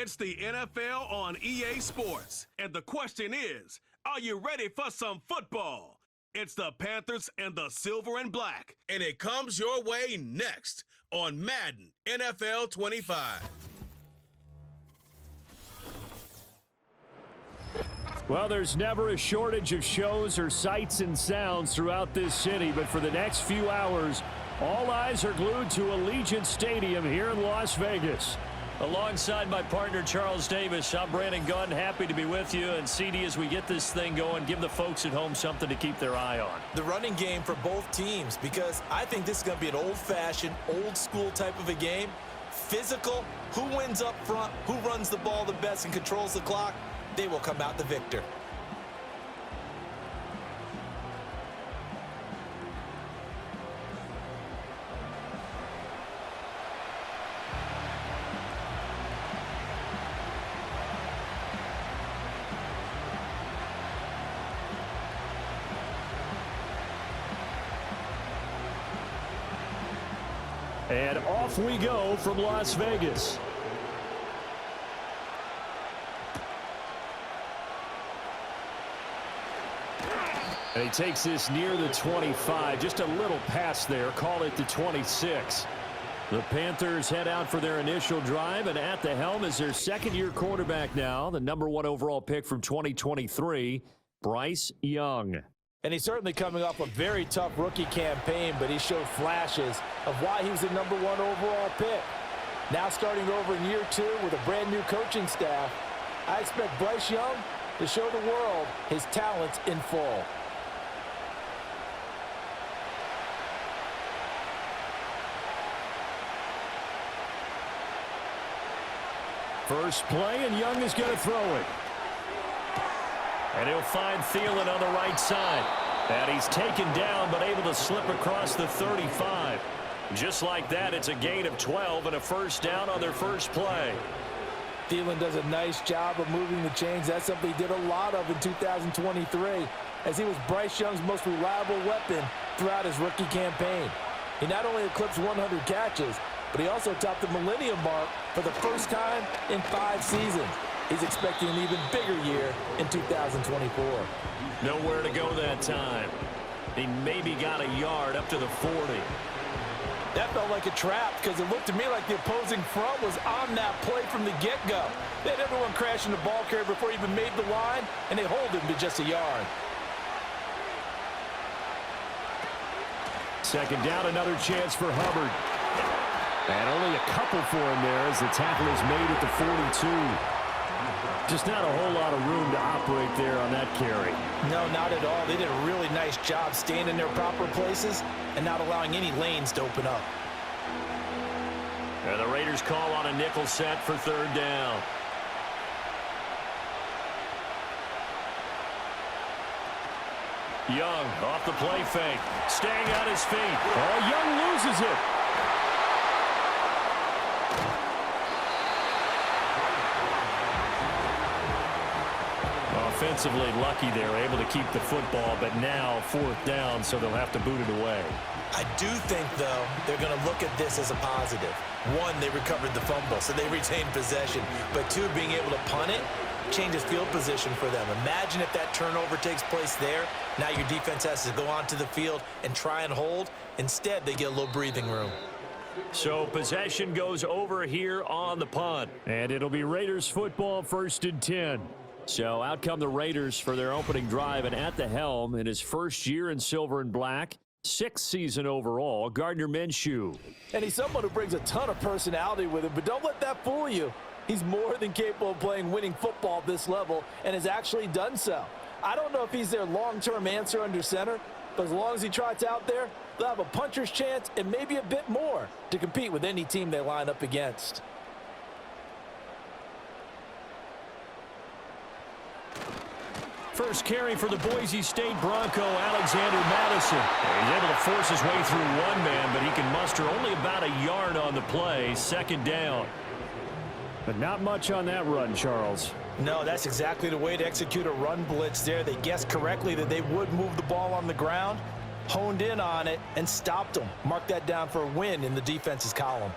It's the NFL on EA Sports. And the question is, are you ready for some football? It's the Panthers and the Silver and Black. And it comes your way next on Madden NFL 25. Well, there's never a shortage of shows or sights and sounds throughout this city, but for the next few hours, all eyes are glued to Allegiant Stadium here in Las Vegas. Alongside my partner, Charles Davis, I'm Brandon Gunn, happy to be with you. And CD, as we get this thing going, give the folks at home something to keep their eye on. The running game for both teams, because I think this is going to be an old-fashioned, old-school type of a game. Physical, who wins up front, who runs the ball the best and controls the clock, they will come out the victor. And off we go from Las Vegas. And he takes this near the 25. Just a little pass there. Call it the 26. The Panthers head out for their initial drive, and at the helm is their second-year quarterback now, the #1 overall pick from 2023, Bryce Young. And he's certainly coming off a very tough rookie campaign, but he showed flashes of why he was the #1 overall pick. Now starting over in year 2 with a brand new coaching staff, I expect Bryce Young to show the world his talents in full. First play, and Young is going to throw it. And he'll find Thielen on the right side. And he's taken down, but able to slip across the 35. Just like that, it's a gain of 12 and a first down on their first play. Thielen does a nice job of moving the chains. That's something he did a lot of in 2023, as he was Bryce Young's most reliable weapon throughout his rookie campaign. He not only eclipsed 100 catches, but he also topped the millennium mark for the first time in 5 seasons. He's expecting an even bigger year in 2024. Nowhere to go that time. He maybe got a yard up to the 40. That felt like a trap, because it looked to me like the opposing front was on that play from the get-go. They had everyone crashing the ball carrier before he even made the line, and they hold him to just a yard. Second down, another chance for Hubbard. And only a couple for him there as the tackle is made at the 42. Just not a whole lot of room to operate there on that carry. No, not at all. They did a really nice job staying in their proper places and not allowing any lanes to open up. And the Raiders call on a nickel set for third down. Young off the play fake, staying on his feet. Oh, Young loses it. Offensively lucky they're able to keep the football, but now fourth down, so they'll have to boot it away. I do think, though, they're going to look at this as a positive. 1, they recovered the fumble, so they retained possession. But 2, being able to punt it changes field position for them. Imagine if that turnover takes place there. Now your defense has to go onto the field and try and hold. Instead, they get a little breathing room. So possession goes over here on the punt. And it'll be Raiders football, 1st and 10. So out come the Raiders for their opening drive, and at the helm in his first year in silver and black, 6th season overall, Gardner Minshew. And he's someone who brings a ton of personality with him, but don't let that fool you. He's more than capable of playing winning football at this level and has actually done so. I don't know if he's their long-term answer under center, but as long as he trots out there, they'll have a puncher's chance and maybe a bit more to compete with any team they line up against. First carry for the Boise State Bronco, Alexander Madison. He's able to force his way through one man, but he can muster only about a yard on the play. Second down. But not much on that run, Charles. No, that's exactly the way to execute a run blitz there. They guessed correctly that they would move the ball on the ground, honed in on it, and stopped them. Mark that down for a win in the defense's column.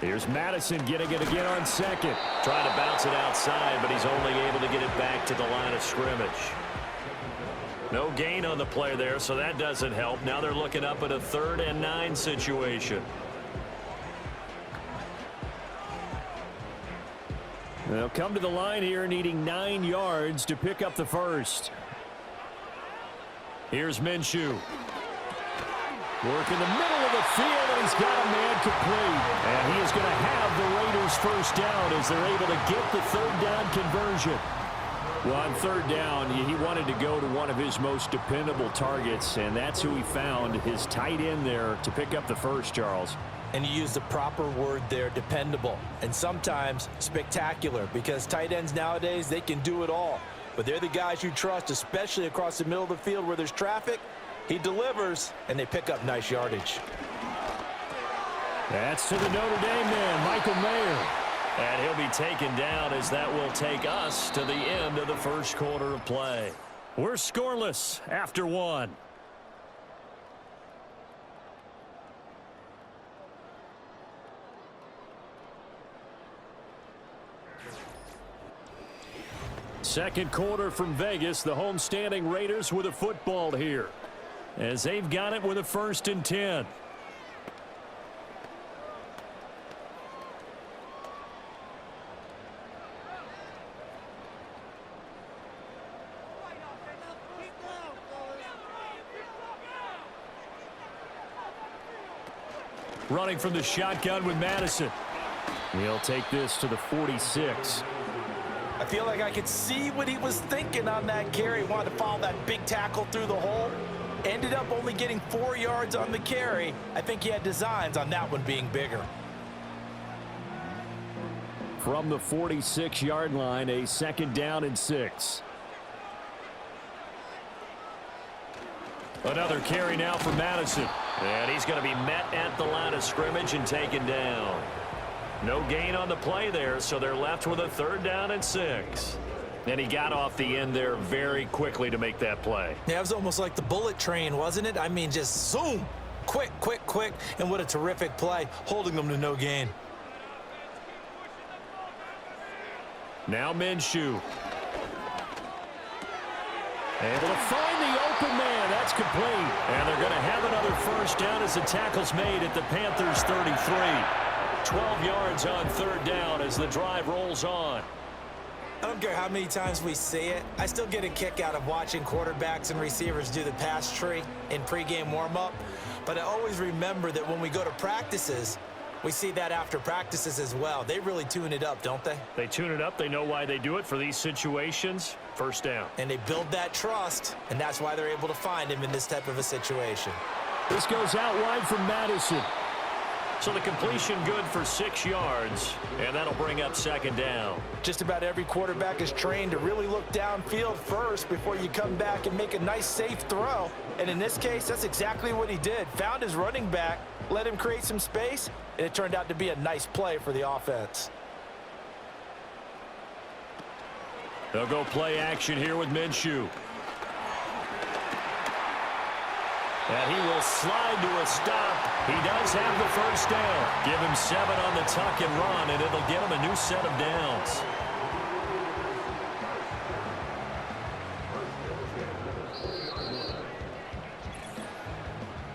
Here's Madison getting it again on second. Trying to bounce it outside, but he's only able to get it back to the line of scrimmage. No gain on the play there, so that doesn't help. Now they're looking up at a 3rd and 9 situation. They'll come to the line here needing 9 yards to pick up the first. Here's Minshew. Work in the middle of the field, and he's got a man complete. And he is going to have the Raiders first down as they're able to get the 3rd down conversion. Well, on 3rd down, he wanted to go to one of his most dependable targets, and that's who he found, his tight end there, to pick up the first, Charles. And you use the proper word there, dependable, and sometimes spectacular, because tight ends nowadays, they can do it all. But they're the guys you trust, especially across the middle of the field where there's traffic. He delivers, and they pick up nice yardage. That's to the Notre Dame man, Michael Mayer. And he'll be taken down as that will take us to the end of the first quarter of play. We're scoreless after 1. Second quarter from Vegas. The homestanding Raiders with a football here, as they've got it with a 1st and 10. Running from the shotgun with Madison. He'll take this to the 46. I feel like I could see what he was thinking on that carry. Wanted to follow that big tackle through the hole. Ended up only getting 4 yards on the carry. I think he had designs on that one being bigger. From the 46-yard line, a 2nd down and 6. Another carry now for Madison. And he's going to be met at the line of scrimmage and taken down. No gain on the play there, so they're left with a 3rd down and 6. And he got off the end there very quickly to make that play. Yeah, it was almost like the bullet train, wasn't it? I mean, just zoom. Quick, quick, quick. And what a terrific play, holding them to no gain. Now Minshew. Able to find the open man. That's complete. And they're going to have another first down as the tackle's made at the Panthers' 33. 12 yards on 3rd down as the drive rolls on. I don't care how many times we see it. I still get a kick out of watching quarterbacks and receivers do the pass tree in pregame warm-up. But I always remember that when we go to practices, we see that after practices as well. They really tune it up, don't they? They tune it up. They know why they do it for these situations. First down. And they build that trust, and that's why they're able to find him in this type of a situation. This goes out wide from Madison. So the completion good for 6 yards, and that'll bring up 2nd down. Just about every quarterback is trained to really look downfield first before you come back and make a nice, safe throw. And in this case, that's exactly what he did. Found his running back, let him create some space, and it turned out to be a nice play for the offense. They'll go play action here with Minshew. And he will slide to a stop. He does have the first down. Give him 7 on the tuck and run, and it'll get him a new set of downs.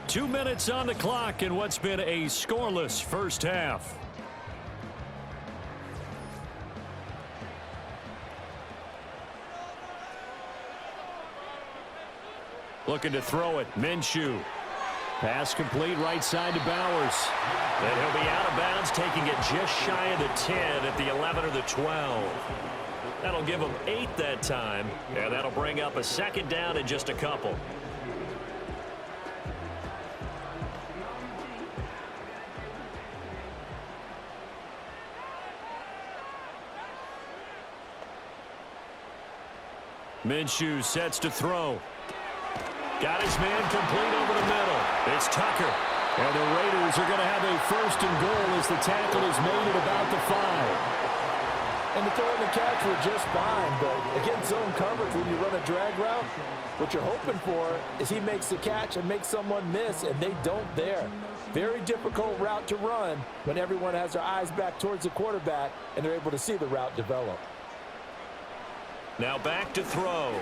Two minutes on the clock in what's been a scoreless first half. Looking to throw it. Minshew. Pass complete right side to Bowers. And he'll be out of bounds, taking it just shy of the 10 at the 11 or the 12. That'll give him 8 that time, and that'll bring up a 2nd down in just a couple. Minshew sets to throw. Got his man complete over the middle. It's Tucker. And the Raiders are going to have a 1st and goal as the tackle is made at about the 5. And the throw and the catch were just fine, but against zone coverage, when you run a drag route, what you're hoping for is he makes the catch and makes someone miss, and they don't there. Very difficult route to run when everyone has their eyes back towards the quarterback and they're able to see the route develop. Now back to throw.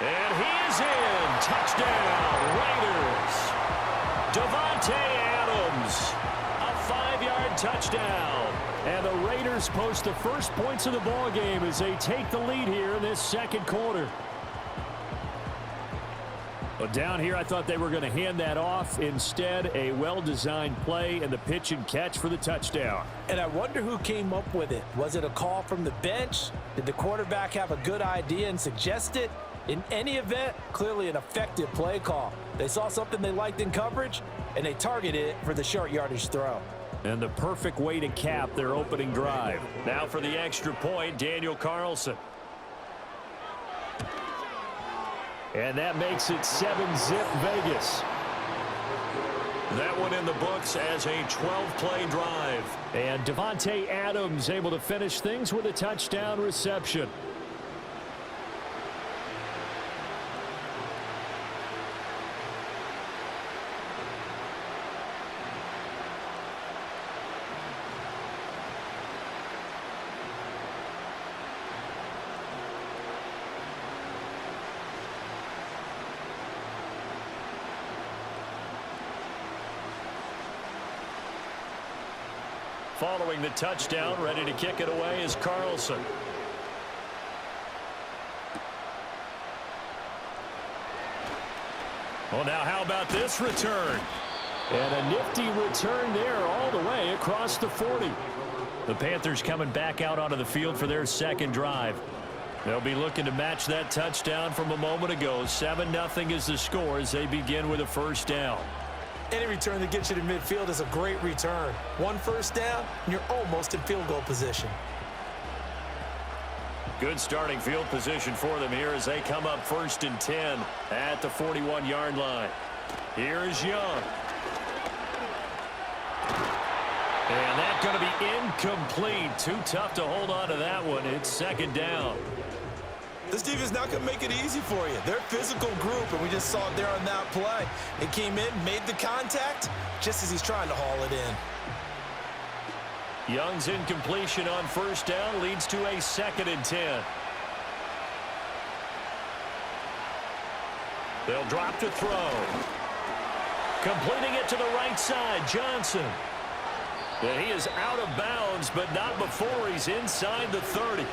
And he is in. Touchdown, Raiders. Davante Adams, a 5-yard touchdown. And the Raiders post the first points of the ball game as they take the lead here in this second quarter. Well, down here, I thought they were going to hand that off. Instead, a well-designed play and the pitch and catch for the touchdown. And I wonder who came up with it. Was it a call from the bench? Did the quarterback have a good idea and suggest it? In any event, clearly an effective play call. They saw something they liked in coverage, and they targeted it for the short yardage throw. And the perfect way to cap their opening drive. Now for the extra point, Daniel Carlson. And that makes it 7-zip Vegas. That one in the books as a 12-play drive. And Davante Adams able to finish things with a touchdown reception. Following the touchdown, ready to kick it away is Carlson. Well, now how about this return? And a nifty return there all the way across the 40. The Panthers coming back out onto the field for their second drive. They'll be looking to match that touchdown from a moment ago. 7-0 is the score as they begin with a first down. Any return that gets you to midfield is a great return. One first down, and you're almost in field goal position. Good starting field position for them here as they come up 1st and 10 at the 41-yard line. Here is Young. And that's going to be incomplete. Too tough to hold on to that one. It's second down. This defense is not going to make it easy for you. They're a physical group, and we just saw it there on that play. It came in, made the contact, just as he's trying to haul it in. Young's incompletion on first down leads to a 2nd and 10. They'll drop to throw. Completing it to the right side, Johnson. And he is out of bounds, but not before he's inside the 30.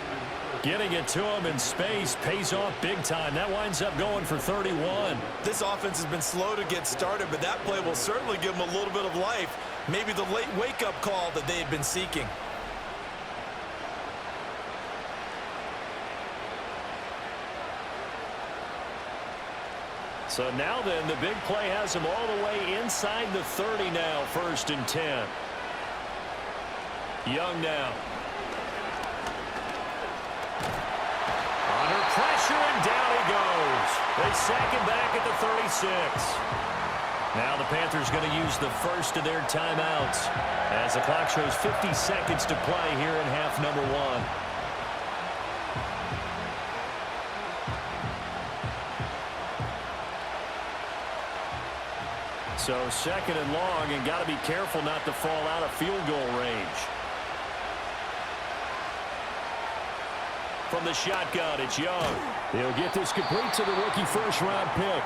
Getting it to him in space pays off big time. That winds up going for 31. This offense has been slow to get started, but that play will certainly give them a little bit of life. Maybe the late wake-up call that they had been seeking. So now then, the big play has him all the way inside the 30 now, 1st and 10. Young now. Under pressure, and down he goes. They sack him back at the 36. Now the Panthers going to use the first of their timeouts as the clock shows 50 seconds to play here in half number 1. So 2nd and long, and got to be careful not to fall out of field goal range. From the shotgun, it's Young. He'll get this complete to the rookie first-round pick.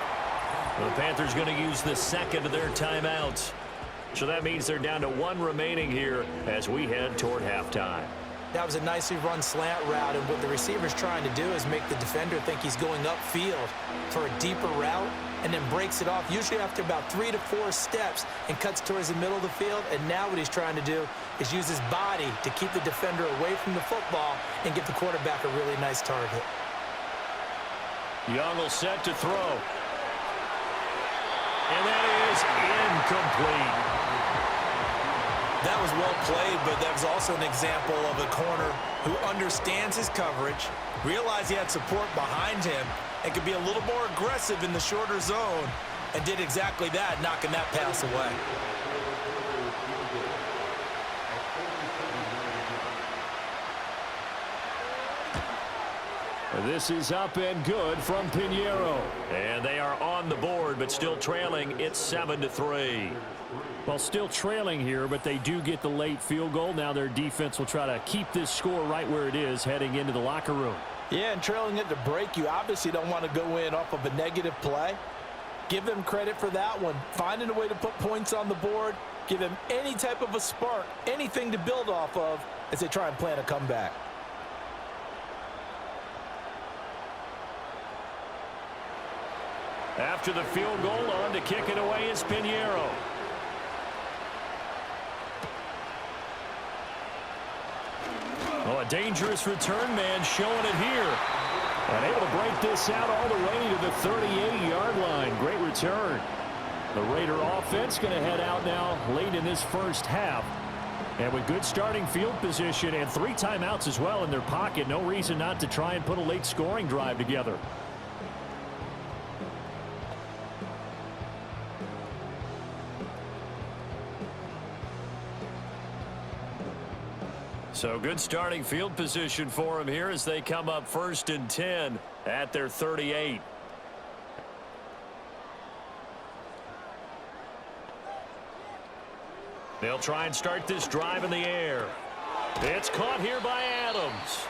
The Panthers going to use the 2nd of their timeouts. So that means they're down to 1 remaining here as we head toward halftime. That was a nicely run slant route, and what the receiver's trying to do is make the defender think he's going upfield for a deeper route, and then breaks it off, usually after about 3 to 4 steps, and cuts towards the middle of the field. And now what he's trying to do is use his body to keep the defender away from the football and give the quarterback a really nice target. Young will set to throw. And that is incomplete. That was well played, but that was also an example of a corner who understands his coverage, realized he had support behind him, and could be a little more aggressive in the shorter zone, and did exactly that, knocking that pass away. This is up and good from Pinheiro. And they are on the board, but still trailing. It's 7-3. Well, still trailing here, but they do get the late field goal. Now their defense will try to keep this score right where it is heading into the locker room. Yeah, and trailing at the break, you obviously don't want to go in off of a negative play. Give them credit for that one. Finding a way to put points on the board, give them any type of a spark, anything to build off of as they try and plan a comeback. After the field goal, on to kick it away is Pinheiro. Oh, a dangerous return man showing it here. And able to break this out all the way to the 38-yard line. Great return. The Raider offense going to head out now late in this first half. And with good starting field position and 3 timeouts as well in their pocket, no reason not to try and put a late scoring drive together. So good starting field position for them here as they come up 1st and 10 at their 38. They'll try and start this drive in the air. It's caught here by Adams.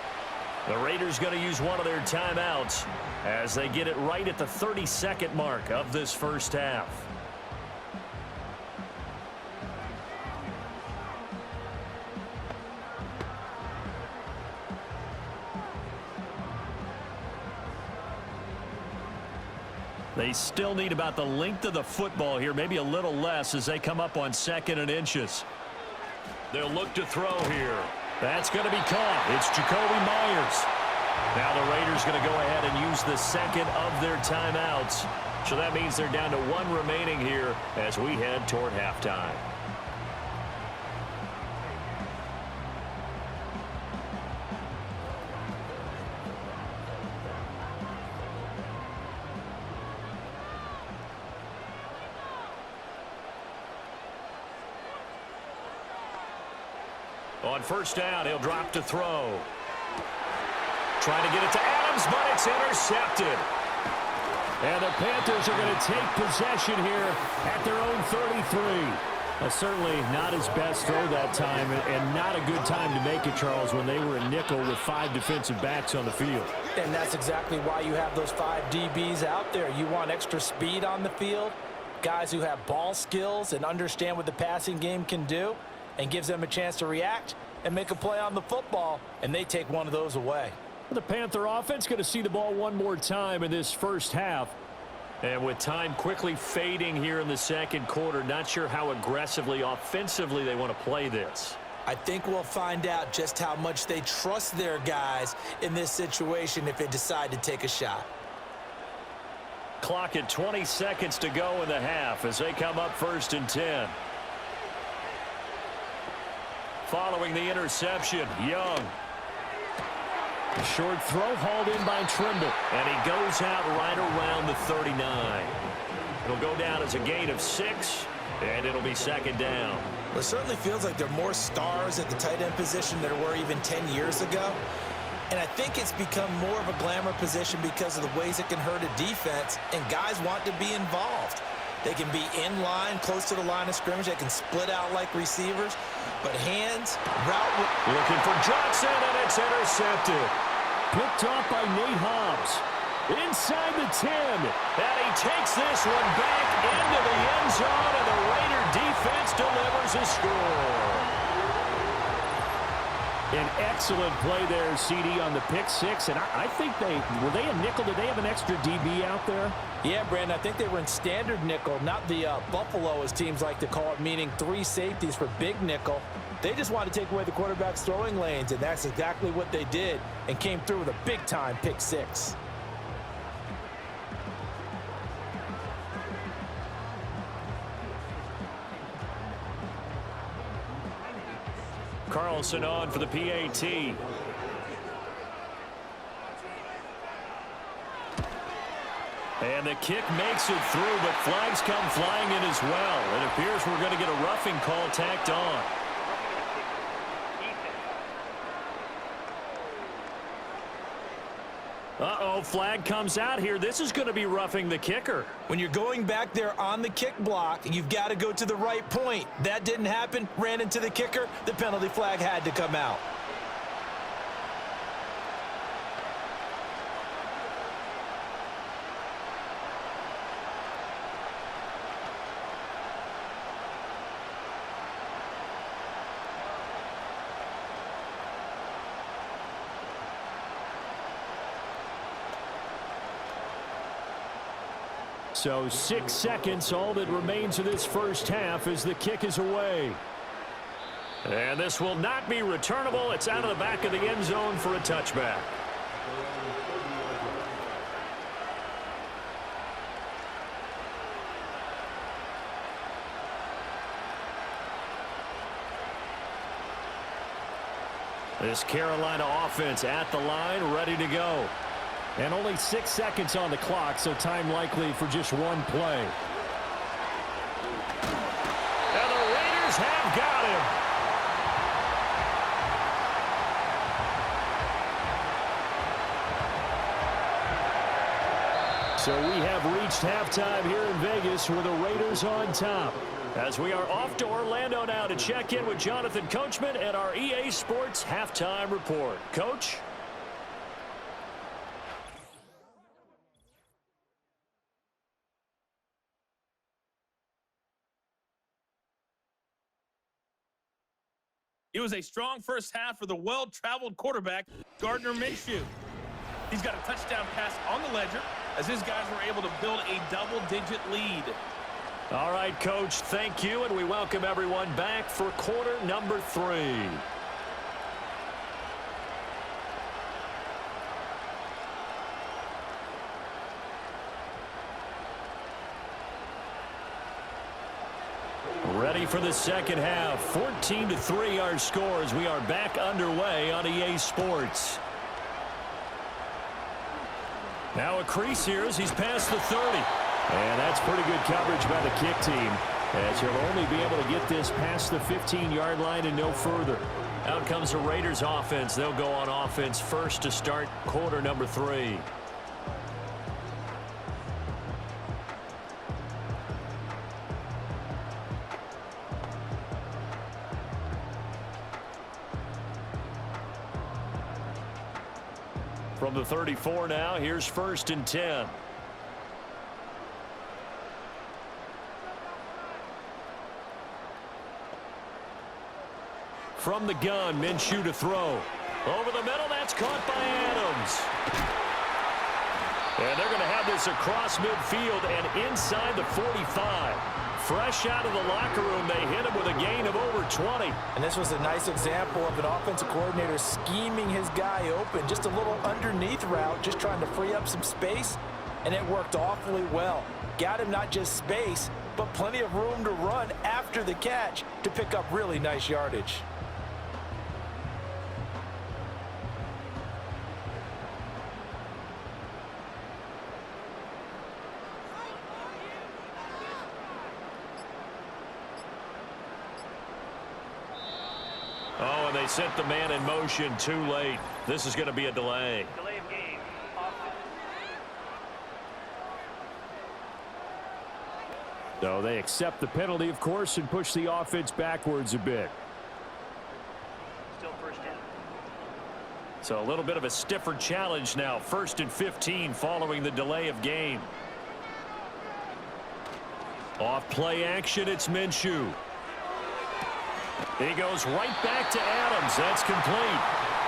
The Raiders going to use one of their timeouts as they get it right at the 32nd mark of this first half. They still need about the length of the football here, maybe a little less as they come up on 2nd and inches. They'll look to throw here. That's going to be caught. It's Jacoby Myers. Now the Raiders going to go ahead and use the 2nd of their timeouts. So that means they're down to 1 remaining here as we head toward halftime. On 1st down, he'll drop to throw. Trying to get it to Adams, but it's intercepted. And the Panthers are going to take possession here at their own 33. Certainly not his best throw that time, and not a good time to make it, Charles, when they were a nickel with 5 defensive backs on the field. And that's exactly why you have those 5 DBs out there. You want extra speed on the field, guys who have ball skills and understand what the passing game can do, and gives them a chance to react and make a play on the football, and they take one of those away. The Panther offense going to see the ball one more time in this first half. And with time quickly fading here in the 2nd quarter, not sure how aggressively, offensively they want to play this. I think we'll find out just how much they trust their guys in this situation if they decide to take a shot. Clock at 20 seconds to go in the half as they come up 1st and 10. Following the interception, Young. A short throw hauled in by Trimble. And he goes out right around the 39. It'll go down as a gain of 6, and it'll be 2nd down. Well, it certainly feels like there are more stars at the tight end position than there were even 10 years ago. And I think it's become more of a glamour position because of the ways it can hurt a defense, and guys want to be involved. They can be in line, close to the line of scrimmage. They can split out like receivers. But hands, route. Looking for Johnson, and it's intercepted. Picked off by Nate Hobbs. Inside the 10. And he takes this one back into the end zone, and the Raider defense delivers a score. An excellent play there, CD, on the pick 6. And I think were they a nickel? Did they have an extra DB out there? Yeah, Brandon, I think they were in standard nickel, not the Buffalo, as teams like to call it, meaning 3 safeties for big nickel. They just wanted to take away the quarterback's throwing lanes, and that's exactly what they did, and came through with a big-time pick 6. Carlson on for the PAT. And the kick makes it through, but flags come flying in as well. It appears we're going to get a roughing call tacked on. Uh-oh, flag comes out here. This is going to be roughing the kicker. When you're going back there on the kick block, you've got to go to the right point. That didn't happen. Ran into the kicker. The penalty flag had to come out. So 6 seconds, all that remains of this first half as the kick is away. And this will not be returnable. It's out of the back of the end zone for a touchback. This Carolina offense at the line, ready to go. And only 6 seconds on the clock, so time likely for just one play. And the Raiders have got him. So we have reached halftime here in Vegas with the Raiders on top. As we are off to Orlando now to check in with Jonathan Coachman and our EA Sports Halftime Report. Coach? It was a strong first half for the well-traveled quarterback, Gardner Minshew. He's got a touchdown pass on the ledger as his guys were able to build a double-digit lead. All right, Coach, thank you, and we welcome everyone back for quarter number 3. Ready for the second half. 14-3 our scores. We are back underway on EA Sports. Now a crease here as he's past the 30. And that's pretty good coverage by the kick team, as he'll only be able to get this past the 15-yard line and no further. Out comes the Raiders offense. They'll go on offense first to start quarter number 3. From the 34 now, here's 1st and 10. From the gun, Minshew to throw. Over the middle, that's caught by Adams. And they're going to have this across midfield and inside the 45. Fresh out of the locker room, they hit him with a gain of over 20. And this was a nice example of an offensive coordinator scheming his guy open. Just a little underneath route, just trying to free up some space, and it worked awfully well. Got him not just space, but plenty of room to run after the catch to pick up really nice yardage. Oh, and they sent the man in motion too late. This is going to be a delay. Delay of game. So they accept the penalty, of course, and push the offense backwards a bit. Still first down. So a little bit of a stiffer challenge now. 1st and 15 following the delay of game. Off play action, it's Minshew. He goes right back to Adams. That's complete.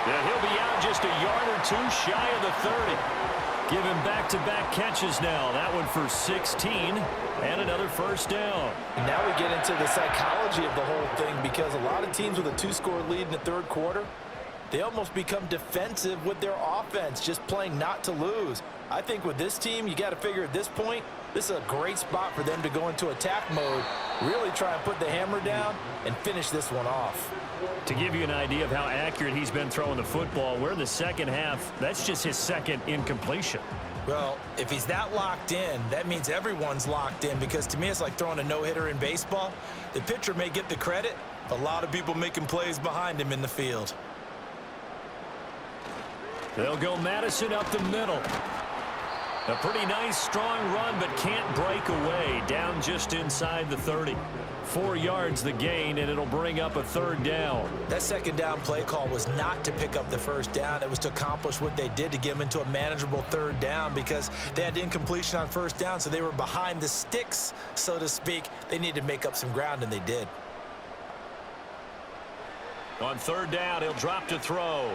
Yeah, he'll be out just a yard or two shy of the 30. Give him back-to-back catches now. That one for 16 and another first down. And now we get into the psychology of the whole thing, because a lot of teams with a 2-score lead in the third quarter, they almost become defensive with their offense, just playing not to lose. I think with this team, you got to figure at this point, this is a great spot for them to go into attack mode, really try and put the hammer down and finish this one off. To give you an idea of how accurate he's been throwing the football, we're in the second half. That's just his second incompletion. Well, if he's that locked in, that means everyone's locked in, because to me it's like throwing a no-hitter in baseball. The pitcher may get the credit, a lot of people making plays behind him in the field. They'll go Madison up the middle. A pretty nice, strong run, but can't break away. Down just inside the 30. 4 yards the gain, and it'll bring up a third down. That second down play call was not to pick up the first down. It was to accomplish what they did, to get them into a manageable third down, because they had incompletion on first down, so they were behind the sticks, so to speak. They needed to make up some ground, and they did. On third down, he'll drop to throw.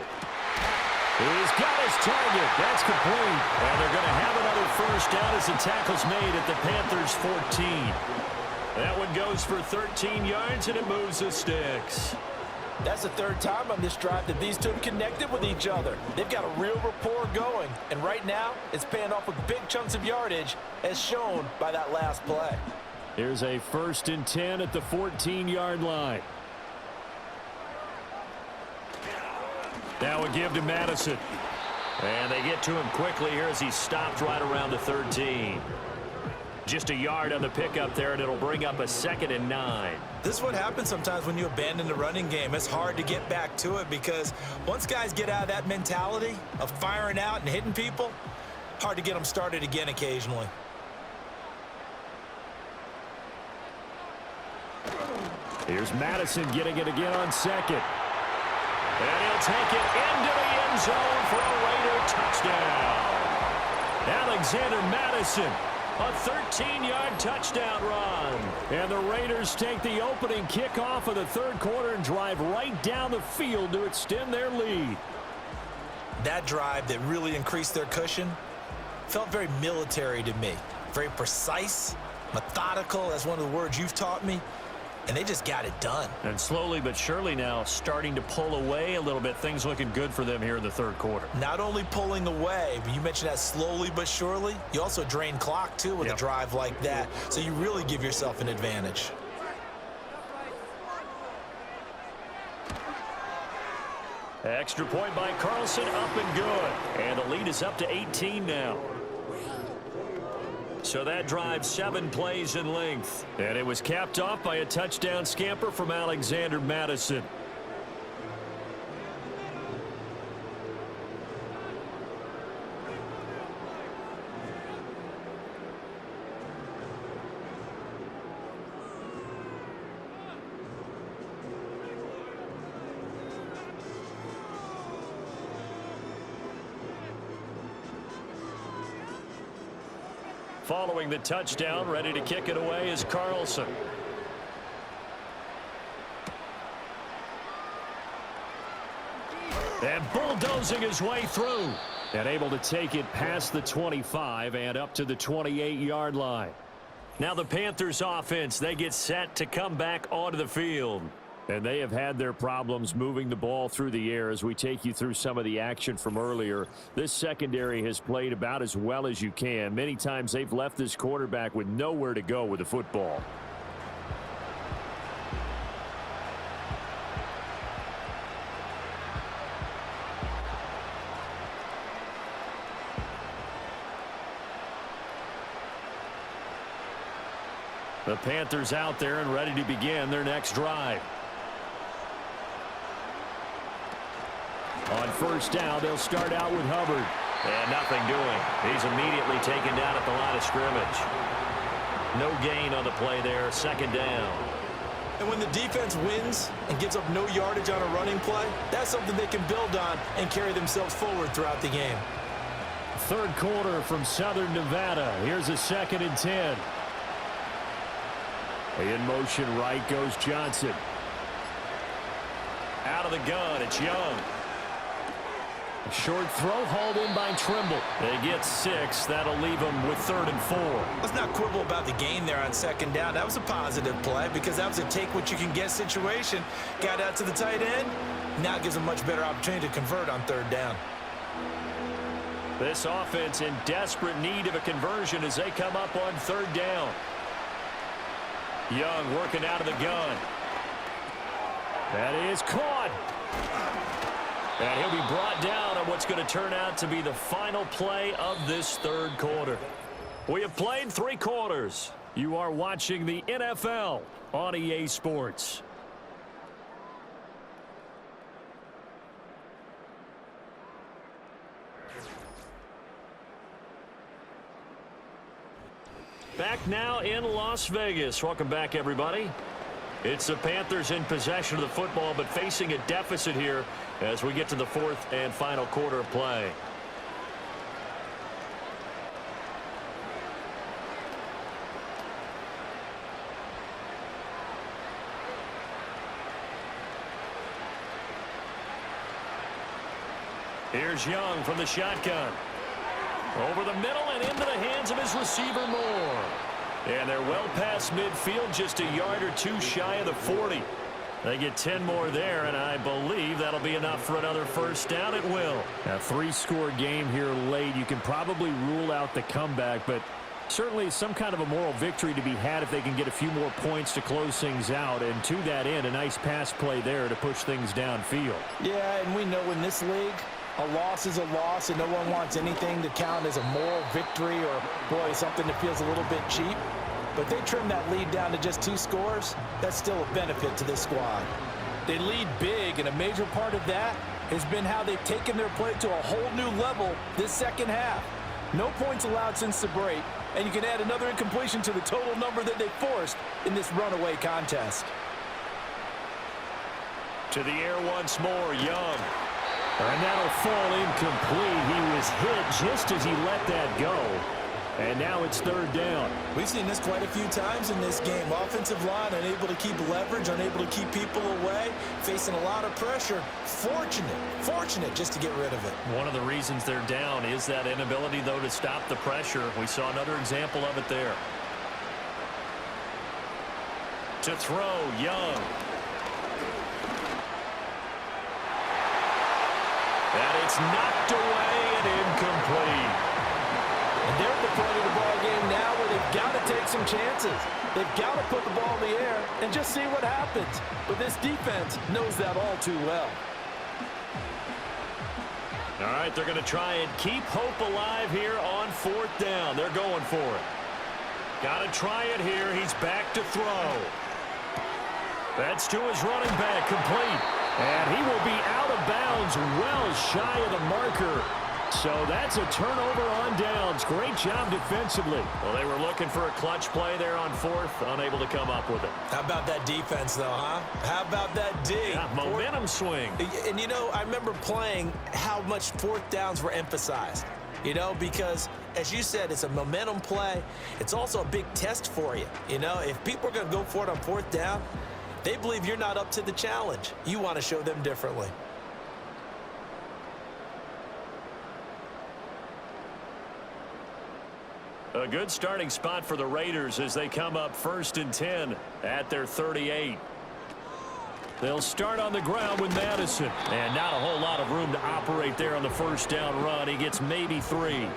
He's got his target. That's complete. And they're going to have another first down as the tackle's made at the Panthers' 14. That one goes for 13 yards, and it moves the sticks. That's the third time on this drive that these two have connected with each other. They've got a real rapport going, and right now it's paying off with big chunks of yardage, as shown by that last play. Here's a 1st and 10 at the 14-yard line. Now a give to Madison. And they get to him quickly here as he's stopped right around the 13. Just a yard on the pickup there, and it'll bring up a 2nd and 9. This is what happens sometimes when you abandon the running game. It's hard to get back to it, because once guys get out of that mentality of firing out and hitting people, hard to get them started again occasionally. Here's Madison getting it again on 2nd. And he'll take it into the end zone for a Raider touchdown. Alexander Madison, a 13-yard touchdown run. And the Raiders take the opening kickoff of the third quarter and drive right down the field to extend their lead. That drive that really increased their cushion felt very military to me. Very precise, methodical, that's one of the words you've taught me. And they just got it done. And slowly but surely now starting to pull away a little bit. Things looking good for them here in the third quarter. Not only pulling away, but you mentioned that slowly but surely. You also drain clock, too, with a drive like that. So you really give yourself an advantage. Extra point by Carlson, up and good. And the lead is up to 18 now. So that drive 7 plays in length. And it was capped off by a touchdown scamper from Alexander Madison. Following the touchdown, ready to kick it away is Carlson. And bulldozing his way through. And able to take it past the 25 and up to the 28-yard line. Now the Panthers offense, they get set to come back onto the field. And they have had their problems moving the ball through the air as we take you through some of the action from earlier. This secondary has played about as well as you can. Many times they've left this quarterback with nowhere to go with the football. The Panthers out there and ready to begin their next drive. On first down, they'll start out with Hubbard. And nothing doing. He's immediately taken down at the line of scrimmage. No gain on the play there. 2nd down. And when the defense wins and gives up no yardage on a running play, that's something they can build on and carry themselves forward throughout the game. Third quarter from Southern Nevada. Here's a 2nd and 10. In motion right goes Johnson. Out of the gun, it's Young. A short throw hauled in by Trimble. They get 6. That'll leave them with 3rd and 4. Let's not quibble about the gain there on 2nd down. That was a positive play because that was a take-what-you-can-get situation. Got out to the tight end. Now it gives them a much better opportunity to convert on 3rd down. This offense in desperate need of a conversion as they come up on 3rd down. Young working out of the gun. That is caught. And he'll be brought down on what's going to turn out to be the final play of this third quarter. We have played 3 quarters. You are watching the NFL on EA Sports. Back now in Las Vegas. Welcome back, everybody. It's the Panthers in possession of the football, but facing a deficit here as we get to the fourth and final quarter of play. Here's Young from the shotgun. Over the middle and into the hands of his receiver Moore. And they're well past midfield, just a yard or two shy of the 40. They get 10 more there, and I believe that'll be enough for another first down. It will. A 3-score game here late. You can probably rule out the comeback, but certainly some kind of a moral victory to be had if they can get a few more points to close things out. And to that end, a nice pass play there to push things downfield. Yeah, and we know in this league, a loss is a loss, and no one wants anything to count as a moral victory or, boy, something that feels a little bit cheap. But they trim that lead down to just 2 scores. That's still a benefit to this squad. They lead big, and a major part of that has been how they've taken their play to a whole new level this second half. No points allowed since the break, and you can add another incompletion to the total number that they forced in this runaway contest. To the air once more, Young. And that'll fall incomplete. He was hit just as he let that go. And now it's third down. We've seen this quite a few times in this game. Offensive line unable to keep leverage, unable to keep people away, facing a lot of pressure. Fortunate just to get rid of it. One of the reasons they're down is that inability, though, to stop the pressure. We saw another example of it there. To throw, Young. And it's knocked away and incomplete. And they're at the point of the ball game now where they've got to take some chances. They've got to put the ball in the air and just see what happens. But this defense knows that all too well. All right, they're going to try and keep hope alive here on fourth down. They're going for it. Got to try it here. He's back to throw. That's to his running back, complete. And he will be out of bounds, well shy of the marker. So that's a turnover on downs. Great job defensively. Well, they were looking for a clutch play there on fourth, unable to come up with it. How about that defense, though, huh? How about that D? Yeah, momentum swing. And, you know, I remember playing how much fourth downs were emphasized. You know, because, as you said, it's a momentum play. It's also a big test for you. You know, if people are going to go for it on fourth down, they believe you're not up to the challenge. You want to show them differently. A good starting spot for the Raiders as they come up 1st and 10 at their 38. They'll start on the ground with Madison. And not a whole lot of room to operate there on the first down run. He gets maybe 3.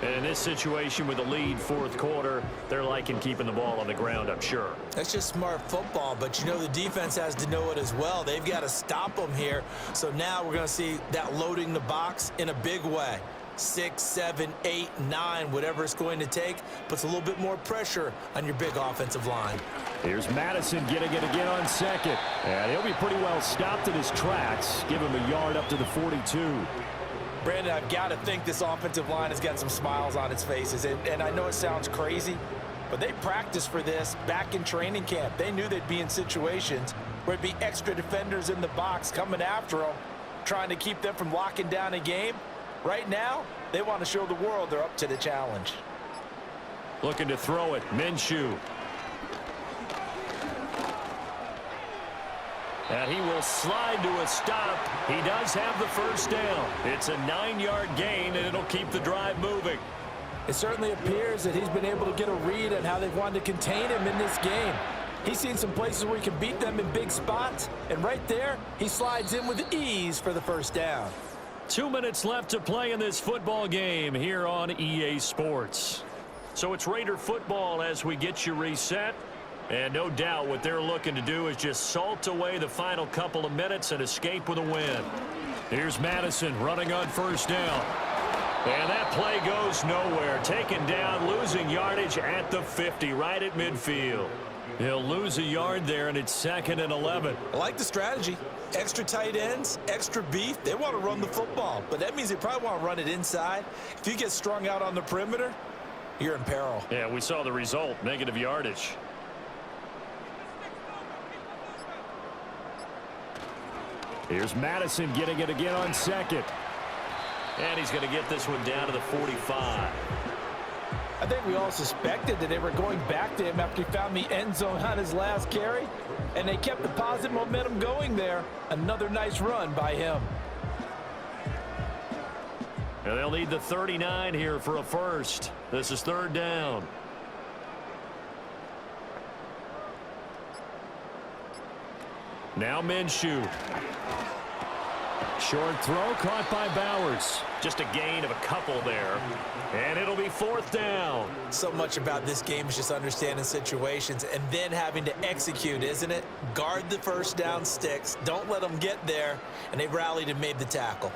And in this situation with the lead fourth quarter, they're liking keeping the ball on the ground, I'm sure. That's just smart football, but you know the defense has to know it as well. They've got to stop them here. So now we're going to see that loading the box in a big way. 6, 7, 8, 9, whatever it's going to take, puts a little bit more pressure on your big offensive line. Here's Madison getting it again on second. And he'll be pretty well stopped in his tracks. Give him a yard up to the 42. Brandon, I've got to think this offensive line has got some smiles on its faces. And I know it sounds crazy, but they practiced for this back in training camp. They knew they'd be in situations where it'd be extra defenders in the box coming after them, trying to keep them from locking down a game. Right now, they want to show the world they're up to the challenge. Looking to throw it, Minshew. And he will slide to a stop. He does have the first down. It's a 9-yard gain, and it'll keep the drive moving. It certainly appears that he's been able to get a read on how they've wanted to contain him in this game. He's seen some places where he can beat them in big spots, and right there, he slides in with ease for the first down. 2 minutes left to play in this football game here on EA Sports. So it's Raider football as we get you reset. And no doubt what they're looking to do is just salt away the final couple of minutes and escape with a win. Here's Madison running on first down. And that play goes nowhere. Taken down, losing yardage at the 50, right at midfield. He'll lose a yard there, and it's 2nd and 11. I like the strategy. Extra tight ends, extra beef. They want to run the football, but that means they probably want to run it inside. If you get strung out on the perimeter, you're in peril. Yeah, we saw the result, negative yardage. Here's Madison getting it again on second. And he's going to get this one down to the 45. I think we all suspected that they were going back to him after he found the end zone on his last carry, and they kept the positive momentum going there. Another nice run by him. And they'll need the 39 here for a first. This is third down. Now Minshew. Short throw caught by Bowers. Just a gain of a couple there. And it'll be fourth down. So much about this game is just understanding situations and then having to execute, isn't it? Guard the first down sticks. Don't let them get there. And they rallied and made the tackle.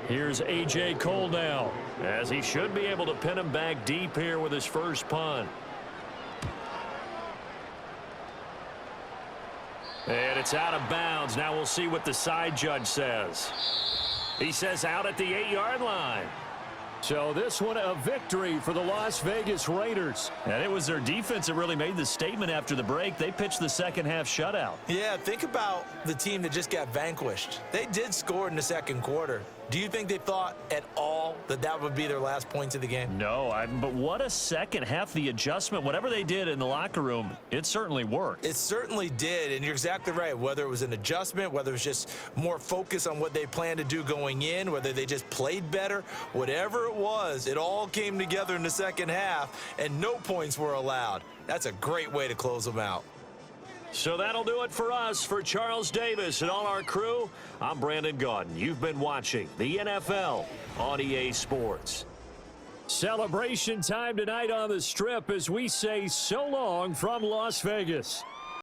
Here's A.J. Cole now, as he should be able to pin him back deep here with his first punt. And it's out of bounds. Now we'll see what the side judge says. He says out at the 8-yard line. So this one a victory for the Las Vegas Raiders. And it was their defense that really made the statement after the break. They pitched the second half shutout. Yeah, think about the team that just got vanquished. They did score in the second quarter. Do you think they thought at all that that would be their last points of the game? No, but what a second half. The adjustment, whatever they did in the locker room, it certainly worked. It certainly did, and you're exactly right. Whether it was an adjustment, whether it was just more focus on what they planned to do going in, whether they just played better, whatever it was, it all came together in the second half, and no points were allowed. That's a great way to close them out. So that'll do it for us. For Charles Davis and all our crew, I'm Brandon Gaudin. You've been watching the NFL on EA Sports. Celebration time tonight on the Strip as we say so long from Las Vegas.